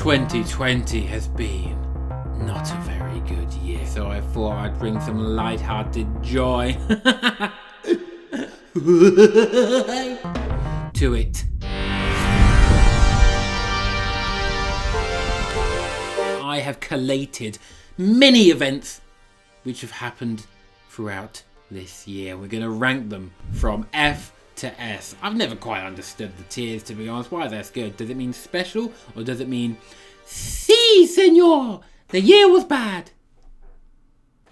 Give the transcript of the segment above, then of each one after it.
2020 has been not a very good year, so I thought I'd bring some light-hearted joy to it. I have collated many events which have happened throughout this year. We're going to rank them from F to S. I've never quite understood the tiers, to be honest. Why that's good? Does it mean special or does it mean si, senor, the year was bad?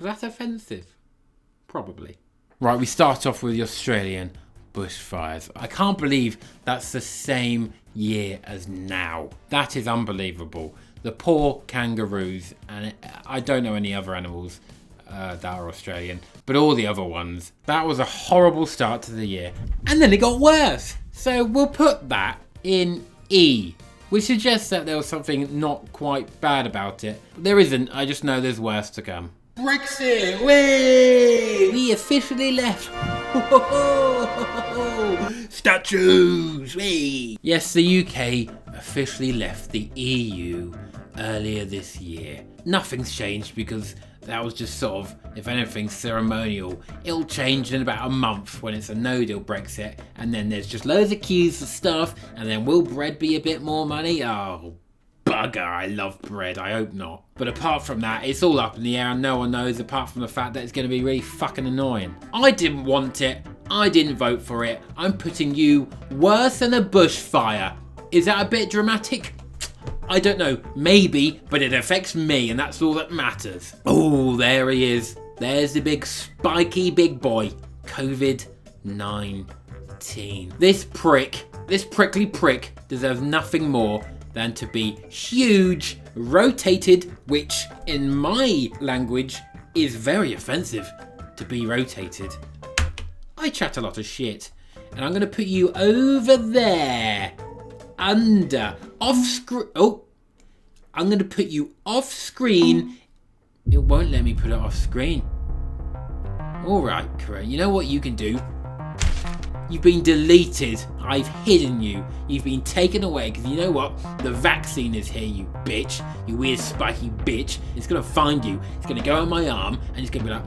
That's offensive. Probably. Right, we start off with the Australian bushfires. I can't believe that's the same year as now. That is unbelievable. The poor kangaroos, and I don't know any other animals that are Australian, but all the other ones. That was a horrible start to the year. And then it got worse. So we'll put that in E, which suggests that there was something not quite bad about it. There isn't, I just know there's worse to come. Brexit! Whee! We officially left. Statues! Whee! Yes, the UK officially left the EU earlier this year. Nothing's changed because that was just sort of, if anything, ceremonial. It'll change in about a month when it's a no-deal Brexit, and then there's just loads of queues for stuff, and then will bread be a bit more money? Oh, bugger, I love bread, I hope not. But apart from that, it's all up in the air and no one knows, apart from the fact that it's going to be really fucking annoying. I didn't want it, I didn't vote for it, I'm putting you worse than a bushfire. Is that a bit dramatic? I don't know, maybe, but it affects me and that's all that matters. Oh, there he is. There's the big spiky big boy. COVID-19. This prickly prick deserves nothing more than to be huge, rotated, which in my language is very offensive to be rotated. I chat a lot of shit and I'm going to put you over there. Off screen. Oh, I'm going to put you off screen. It won't let me put it off screen. Alright, Corinne, you know what you can do? You've been deleted. I've hidden you. You've been taken away because you know what? The vaccine is here, you bitch. You weird spiky bitch. It's going to find you. It's going to go on my arm and it's going to be like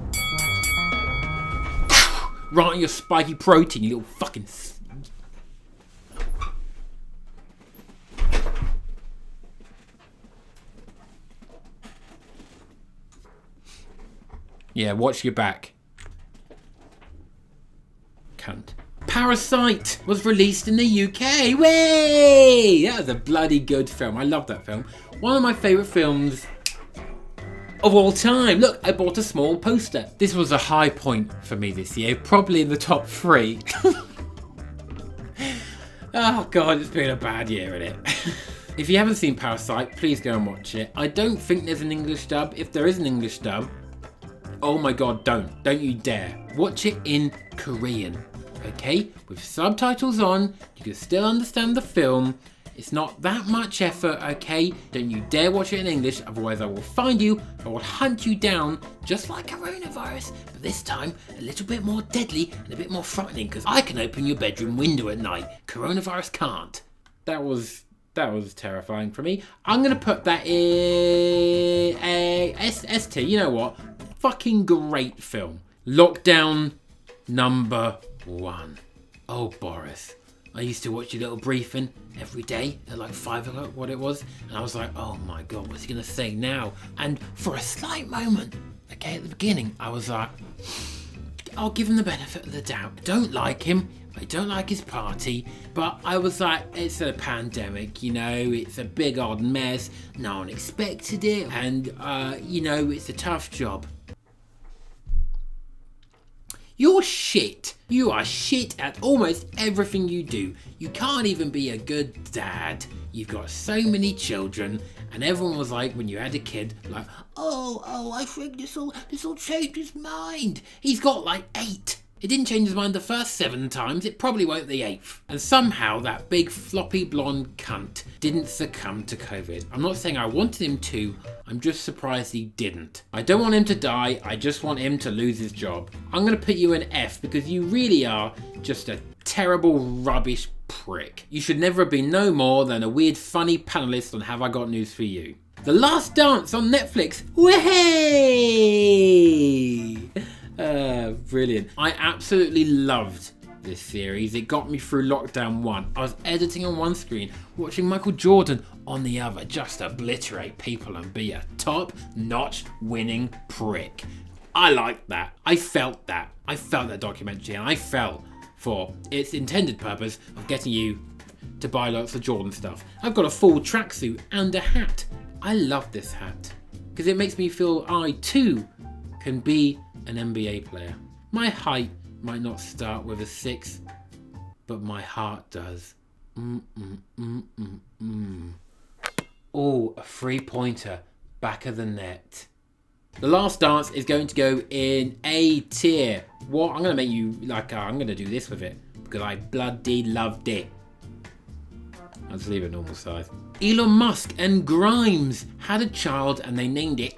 right on your spiky protein, you little fucking... Yeah, watch your back. Cunt. Parasite was released in the UK. Way! That was a bloody good film. I love that film. One of my favourite films of all time. Look, I bought a small poster. This was a high point for me this year. Probably in the top 3. Oh God, it's been a bad year, isn't it? If you haven't seen Parasite, please go and watch it. I don't think there's an English dub. If there is an English dub, oh my God, don't you dare. Watch it in Korean, okay? With subtitles on, you can still understand the film. It's not that much effort, okay? Don't you dare watch it in English, otherwise I will find you, I will hunt you down, just like coronavirus, but this time a little bit more deadly and a bit more frightening, because I can open your bedroom window at night. Coronavirus can't. That was terrifying for me. I'm going to put that in a ST, you know what? Fucking great film. Lockdown number 1. Oh, Boris. I used to watch your little briefing every day at like 5 o'clock, what it was. And I was like, oh my God, what's he going to say now? And for a slight moment, okay, at the beginning, I was like, I'll give him the benefit of the doubt. Don't like him. I don't like his party, but I was like, it's a pandemic, you know, it's a big old mess. No one expected it. And, you know, it's a tough job. You're shit. You are shit at almost everything you do. You can't even be a good dad. You've got so many children, and everyone was like, when you had a kid, like, oh, I think this'll change his mind. He's got like 8. It didn't change his mind the first 7 times, it probably won't the 8th. And somehow that big floppy blonde cunt didn't succumb to COVID. I'm not saying I wanted him to, I'm just surprised he didn't. I don't want him to die, I just want him to lose his job. I'm gonna put you an F because you really are just a terrible rubbish prick. You should never have been no more than a weird funny panelist on Have I Got News For You. The Last Dance on Netflix. Way! Brilliant. I absolutely loved this series. It got me through lockdown 1. I was editing on one screen, watching Michael Jordan on the other just obliterate people and be a top-notch winning prick. I liked that. I felt that. I felt that documentary, and I fell for its intended purpose of getting you to buy lots of Jordan stuff. I've got a full tracksuit and a hat. I love this hat because it makes me feel I too can be an NBA player. My height might not start with a 6, but my heart does. Oh, a 3-pointer back of the net. The Last Dance is going to go in A tier. What? I'm going to make you like, I'm going to do this with it because I bloody loved it. I'll just leave it normal size. Elon Musk and Grimes had a child and they named it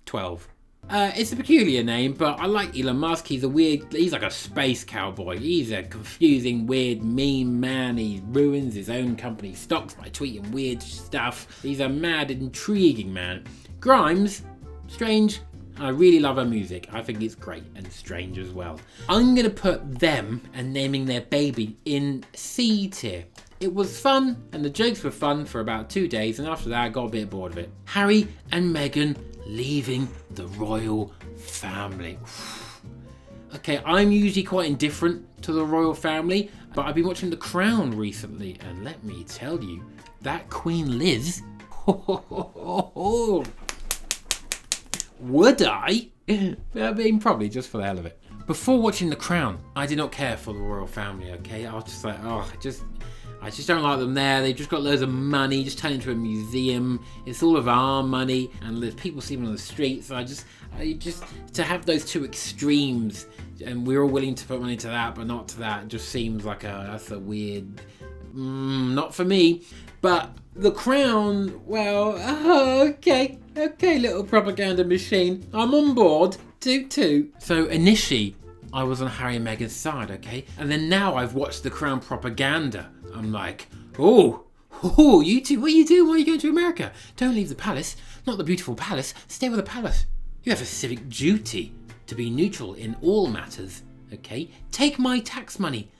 12. It's a peculiar name, but I like Elon Musk. He's like a space cowboy. He's a confusing, weird, mean man. He ruins his own company stocks by tweeting weird stuff. He's a mad, intriguing man. Grimes, strange. I really love her music. I think it's great and strange as well. I'm going to put them and naming their baby in C tier. It was fun and the jokes were fun for about 2 days, and after that I got a bit bored of it. Harry and Meghan leaving the royal family. Okay, I'm usually quite indifferent to the royal family, but I've been watching The Crown recently, and let me tell you, that Queen Liz, would I? I mean, probably just for the hell of it. Before watching The Crown, I did not care for the royal family, okay? I was just like, I just don't like them there. They've just got loads of money, just turned into a museum. It's all of our money, and there's people sleeping on the streets. So I just to have those two extremes, and we're all willing to put money to that, but not to that, just seems like that's a weird, not for me. But The Crown, well, okay, little propaganda machine. I'm on board. Toot toot. So initially, I was on Harry and Meghan's side, okay? And then now I've watched The Crown propaganda. I'm like, you two, what are you doing? Why are you going to America? Don't leave the palace. Not the beautiful palace. Stay with the palace. You have a civic duty to be neutral in all matters, okay? Take my tax money.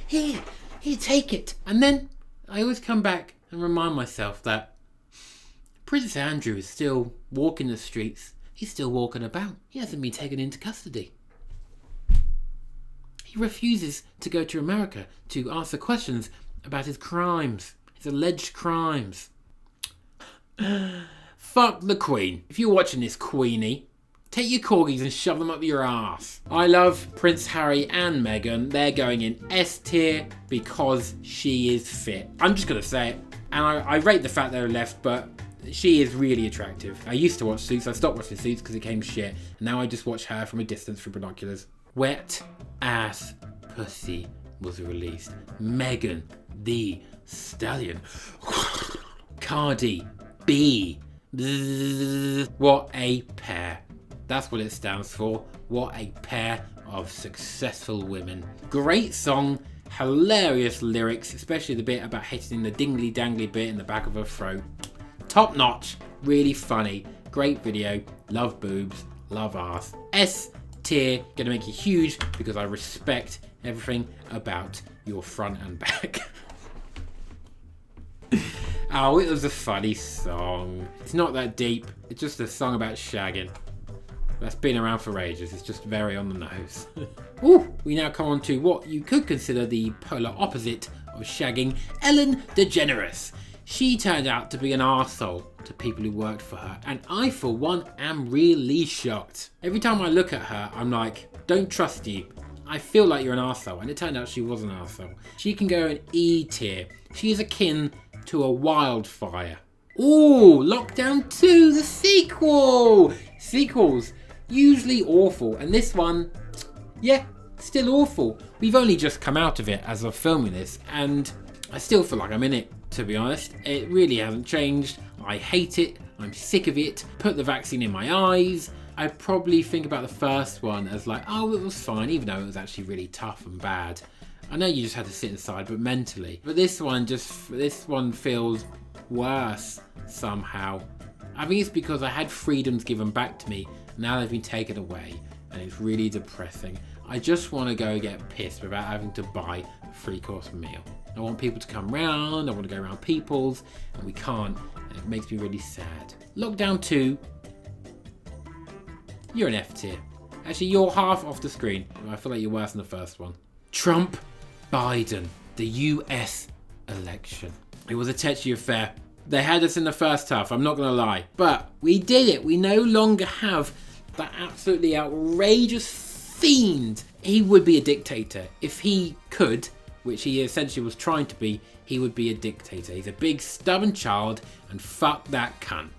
Here, take it. And then I always come back and remind myself that Prince Andrew is still walking the streets. He's still walking about. He hasn't been taken into custody. He refuses to go to America to answer questions about his crimes, his alleged crimes. Fuck the Queen. If you're watching this, Queenie, take your corgis and shove them up your ass. I love Prince Harry and Meghan. They're going in S tier because she is fit. I'm just going to say it. And I rate the fact they're left, but she is really attractive. I used to watch Suits. I stopped watching Suits because it came shit. And now I just watch her from a distance through binoculars. Wet Ass Pussy was released. Megan Thee Stallion. Cardi B. Bzzz. What a pair. That's what it stands for. What a pair of successful women. Great song. Hilarious lyrics, especially the bit about hitting the dingly dangly bit in the back of her throat. Top notch. Really funny. Great video. Love boobs. Love ass. S tier, gonna make you huge because I respect everything about your front and back. Oh, it was a funny song. It's not that deep. It's just a song about shagging. That's been around for ages. It's just very on the nose. Ooh, we now come on to what you could consider the polar opposite of shagging, Ellen DeGeneres. She turned out to be an arsehole to people who worked for her, and I, for one, am really shocked. Every time I look at her, I'm like, don't trust you. I feel like you're an arsehole, and it turned out she was an arsehole. She can go in E tier. She is akin to a wildfire. Ooh, Lockdown 2, the sequel! Sequels. usually awful. And this one, yeah, still awful. We've only just come out of it as of filming this, and I still feel like I'm in it, to be honest. It really hasn't changed. I hate it. I'm sick of it. Put the vaccine in my eyes. I probably think about the first one as like, oh, it was fine, even though it was actually really tough and bad. I know you just had to sit inside, but mentally. But this one feels worse somehow. I think it's because I had freedoms given back to me. Now they've been taken away, and it's really depressing. I just want to go get pissed without having to buy a 3-course meal. I want people to come round, I want to go around people's, and we can't, and it makes me really sad. Lockdown 2, you're an F tier. Actually, you're half off the screen. I feel like you're worse than the first one. Trump, Biden, the US election. It was a touchy affair. They had us in the first half, I'm not going to lie. But we did it. We no longer have that absolutely outrageous fiend. He would be a dictator. If he could, which he essentially was trying to be, he would be a dictator. He's a big stubborn child, and fuck that cunt.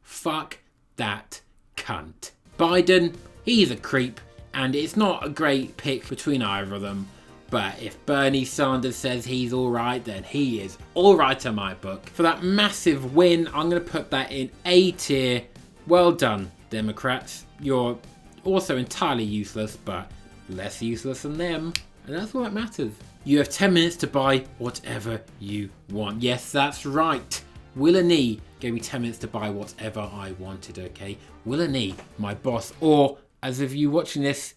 Fuck that cunt. Biden, he's a creep, and it's not a great pick between either of them. But if Bernie Sanders says he's alright, then he is alright in my book. For that massive win, I'm going to put that in A tier. Well done, Democrats. You're also entirely useless, but less useless than them. And that's all that matters. You have 10 minutes to buy whatever you want. Yes, that's right. Willanee gave me 10 minutes to buy whatever I wanted, okay? Willanee, my boss, or as of you watching this,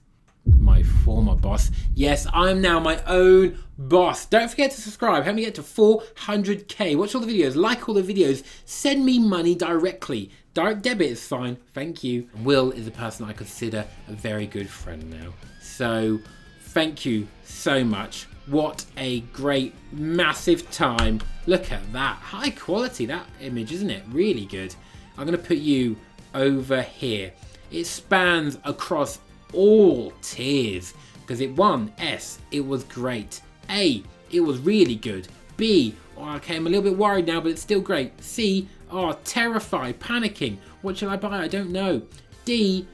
my former boss. Yes, I'm now my own boss. Don't forget to subscribe. Help me get to 400k. Watch all the videos. Like all the videos. Send me money directly. Direct debit is fine. Thank you. Will is a person I consider a very good friend now. So, thank you so much. What a great, massive time. Look at that. High quality, that image, isn't it? Really good. I'm going to put you over here. It spans across all tiers, because it won S, it was great. A, it was really good. B, oh, okay, I'm a little bit worried now, but it's still great. C, oh, terrified, panicking. What shall I buy? I don't know. D,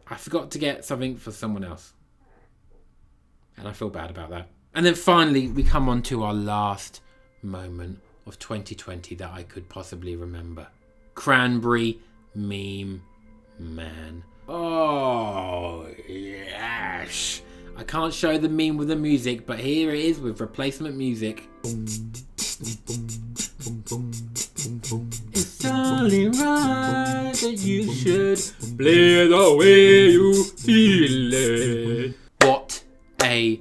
I forgot to get something for someone else, and I feel bad about that. And then finally, we come on to our last moment of 2020 that I could possibly remember. Cranberry meme man. Oh, yes. I can't show the meme with the music, but here it is with replacement music. It's only right that you should play the way you feel it. What a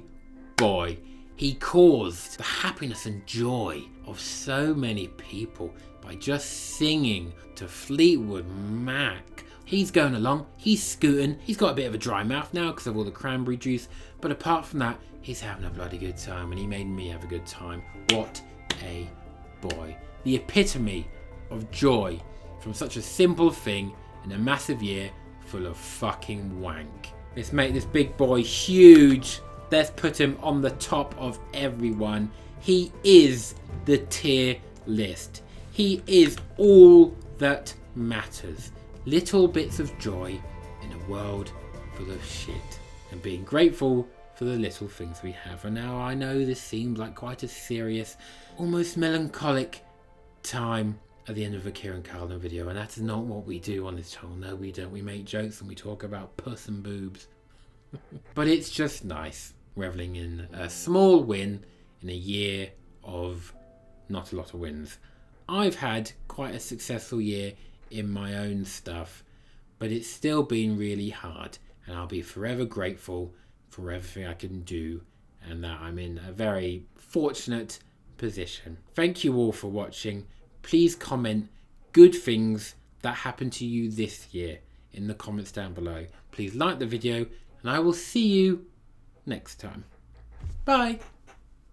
boy. He caused the happiness and joy of so many people by just singing to Fleetwood Mac. He's going along, he's scooting, he's got a bit of a dry mouth now because of all the cranberry juice, but apart from that, he's having a bloody good time, and he made me have a good time. What a boy. The epitome of joy from such a simple thing in a massive year full of fucking wank. Let's make this big boy huge. Let's put him on the top of everyone. He is the tier list. He is all that matters. Little bits of joy in a world full of shit, and being grateful for the little things we have. And now I know this seems like quite a serious, almost melancholic time at the end of a Ciarán'S Carlin video, and that is not what we do on this channel. No, we don't. We make jokes and we talk about puss and boobs. But it's just nice reveling in a small win in a year of not a lot of wins. I've had quite a successful year in my own stuff, but it's still been really hard, and I'll be forever grateful for everything I can do, and that I'm in a very fortunate position. Thank you all for watching. Please comment good things that happened to you this year in the comments down below. Please like the video, and I will see you next time. Bye.